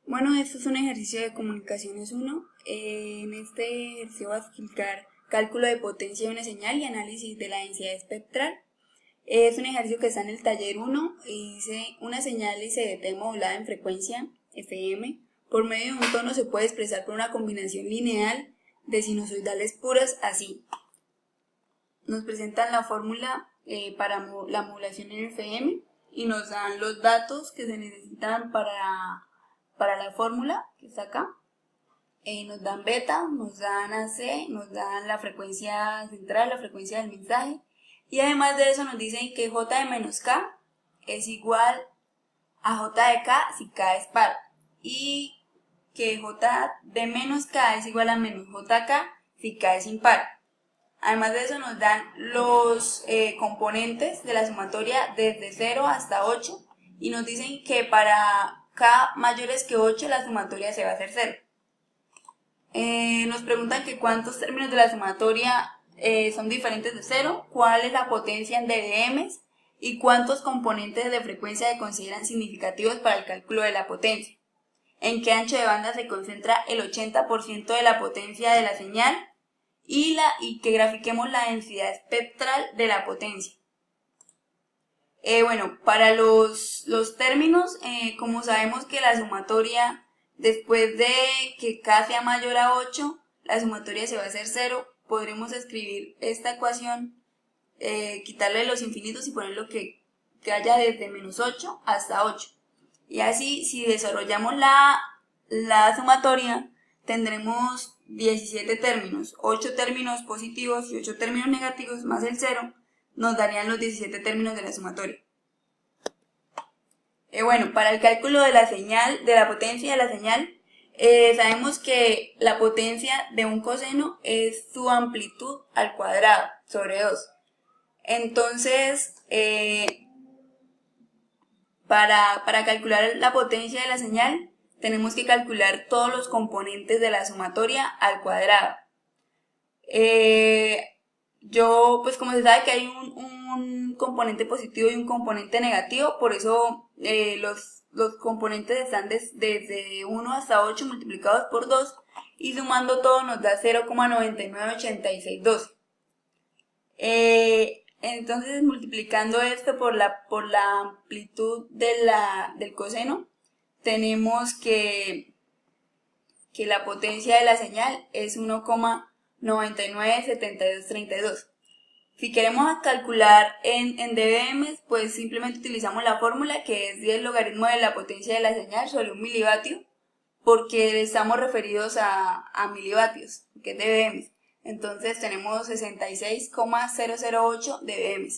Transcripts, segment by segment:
Bueno, esto es un ejercicio de comunicaciones 1. En este ejercicio vas a explicar cálculo de potencia de una señal y análisis de la densidad espectral. Es un ejercicio que está en el taller 1 y dice una señal ICDT modulada en frecuencia FM por medio de un tono se puede expresar por una combinación lineal de sinusoidales puras así. Nos presentan la fórmula para la modulación en FM y nos dan los datos que se necesitan para la fórmula que está acá. Nos dan beta, nos dan AC, nos dan la frecuencia central, la frecuencia del mensaje, y además de eso nos dicen que J de menos K es igual a J de K si K es par, y que J de menos K es igual a menos JK si K es impar. Además de eso nos dan los componentes de la sumatoria desde 0 hasta 8 y nos dicen que para K mayores que 8 la sumatoria se va a hacer 0. Nos preguntan que cuántos términos de la sumatoria son diferentes de 0, cuál es la potencia en dBm y cuántos componentes de frecuencia se consideran significativos para el cálculo de la potencia. En qué ancho de banda se concentra el 80% de la potencia de la señal y que grafiquemos la densidad espectral de la potencia. Bueno, para los términos, como sabemos que la sumatoria, después de que K sea mayor a 8, la sumatoria se va a hacer 0, podremos escribir esta ecuación, quitarle los infinitos y poner lo que haya desde menos 8 hasta 8. Y así, si desarrollamos la sumatoria, tendremos 17 términos, 8 términos positivos y 8 términos negativos más el 0, nos darían los 17 términos de la sumatoria. Bueno, para el cálculo de la señal, de la potencia de la señal, sabemos que la potencia de un coseno es su amplitud al cuadrado sobre 2. Entonces, para calcular la potencia de la señal, tenemos que calcular todos los componentes de la sumatoria al cuadrado. Pues como se sabe que hay un componente positivo y un componente negativo, por eso los componentes están desde 1 hasta 8 multiplicados por 2 y sumando todo nos da 0,998612. Entonces, multiplicando esto por la amplitud del coseno, tenemos que la potencia de la señal es 1,997232. Si queremos calcular en dBm, pues simplemente utilizamos la fórmula que es 10 logaritmo de la potencia de la señal sobre 1 milivatio, porque estamos referidos a milivatios, que es dBm. Entonces tenemos 66,008 dBm.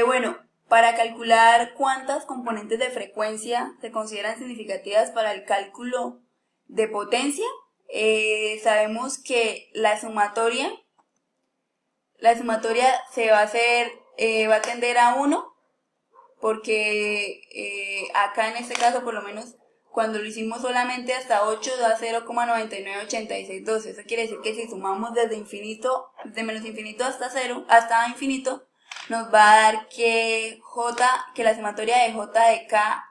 Bueno, para calcular cuántas componentes de frecuencia se consideran significativas para el cálculo de potencia, sabemos que la sumatoria se va a hacer, va a tender a 1, porque acá en este caso por lo menos cuando lo hicimos solamente hasta 8 da 0,998612. Eso quiere decir que si sumamos desde menos infinito hasta 0, hasta infinito, nos va a dar que la sumatoria de J de K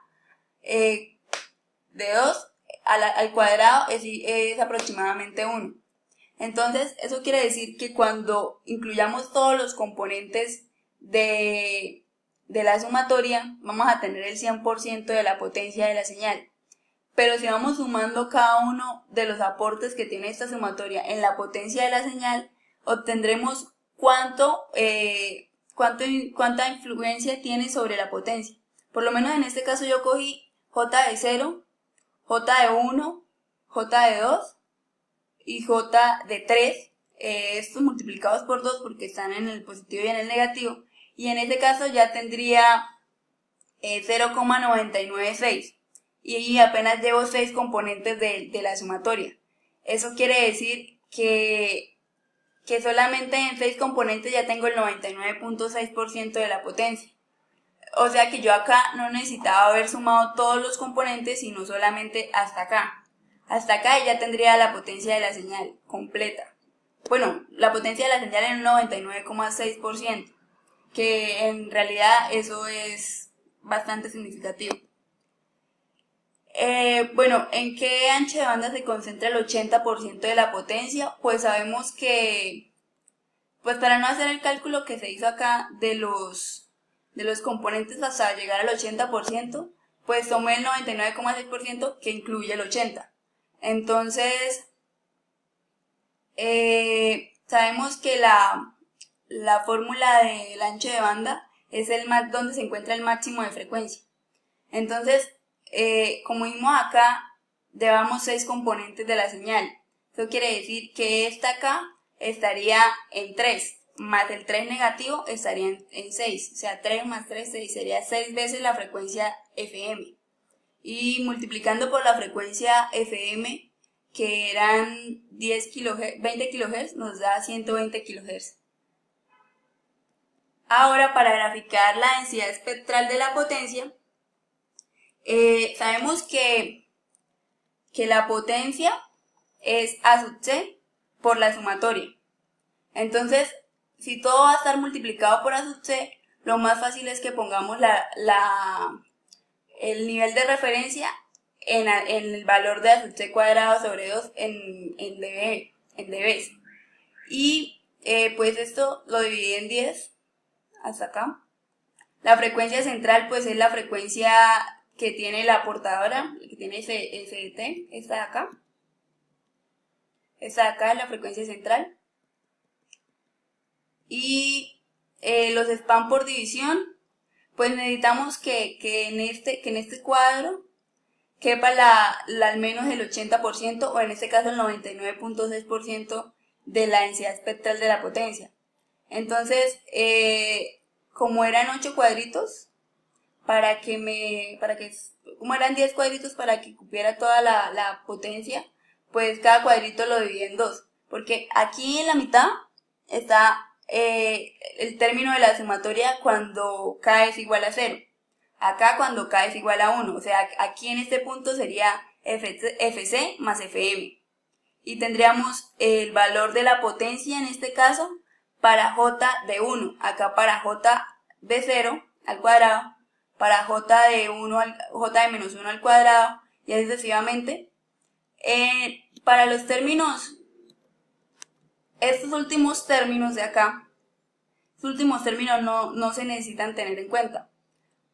de 2 al cuadrado es aproximadamente 1. Entonces, eso quiere decir que cuando incluyamos todos los componentes de la sumatoria, vamos a tener el 100% de la potencia de la señal. Pero si vamos sumando cada uno de los aportes que tiene esta sumatoria en la potencia de la señal, obtendremos cuánta influencia tiene sobre la potencia. Por lo menos en este caso yo cogí J de 0, J de 1, J de 2 y J de 3, estos multiplicados por 2 porque están en el positivo y en el negativo, y en este caso ya tendría 0,996 y apenas llevo 6 componentes de la sumatoria. Eso quiere decir que solamente en 6 componentes ya tengo el 99.6% de la potencia. O sea que yo acá no necesitaba haber sumado todos los componentes, sino solamente hasta acá. Hasta acá ya tendría la potencia de la señal completa. Bueno, la potencia de la señal en un 99,6%, que en realidad eso es bastante significativo. Bueno, ¿en qué ancho de banda se concentra el 80% de la potencia? Pues sabemos que, pues para no hacer el cálculo que se hizo acá de los componentes hasta llegar al 80%, pues tomé el 99,6% que incluye el 80%. Entonces, sabemos que la fórmula del ancho de banda es donde se encuentra el máximo de frecuencia. Entonces, como vimos acá, llevamos 6 componentes de la señal. Eso quiere decir que esta acá estaría en 3, más el 3 negativo estaría en 6. O sea, 3 más 3, 6, sería 6 veces la frecuencia FM. Y multiplicando por la frecuencia FM, que eran 10 kHz, 20 kHz, nos da 120 kHz. Ahora, para graficar la densidad espectral de la potencia, sabemos que la potencia es A sub C por la sumatoria. Entonces, si todo va a estar multiplicado por A sub C, lo más fácil es que pongamos el nivel de referencia en el valor de A sub C cuadrado sobre 2 en dB. Y pues esto lo dividí en 10 hasta acá. La frecuencia central pues es la frecuencia que tiene la portadora, que tiene SDT, esta de acá. Esta de acá es la frecuencia central. Y los span por división, pues necesitamos que en este cuadro quepa al menos el 80% o en este caso el 99,6% de la densidad espectral de la potencia. Entonces, como eran 8 cuadritos, como eran 10 cuadritos para que cupiera toda la potencia, pues cada cuadrito lo dividí en 2, porque aquí en la mitad está el término de la sumatoria cuando k es igual a 0, acá cuando k es igual a 1, o sea, aquí en este punto sería FC más FM, y tendríamos el valor de la potencia en este caso para J de 1, acá para J de 0 al cuadrado, para J de menos 1 al cuadrado, y así sucesivamente. Para los términos, estos últimos términos de acá, estos últimos términos no se necesitan tener en cuenta.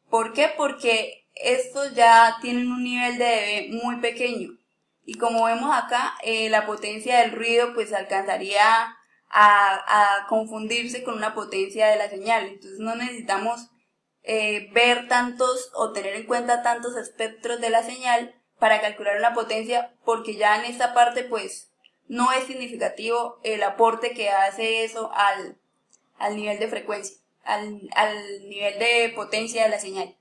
¿Por qué? Porque estos ya tienen un nivel de dB muy pequeño. Y como vemos acá, la potencia del ruido pues alcanzaría a confundirse con una potencia de la señal. Entonces no necesitamos ver tantos o tener en cuenta tantos espectros de la señal para calcular una potencia, porque ya en esta parte pues no es significativo el aporte que hace eso al nivel de frecuencia, al nivel de potencia de la señal.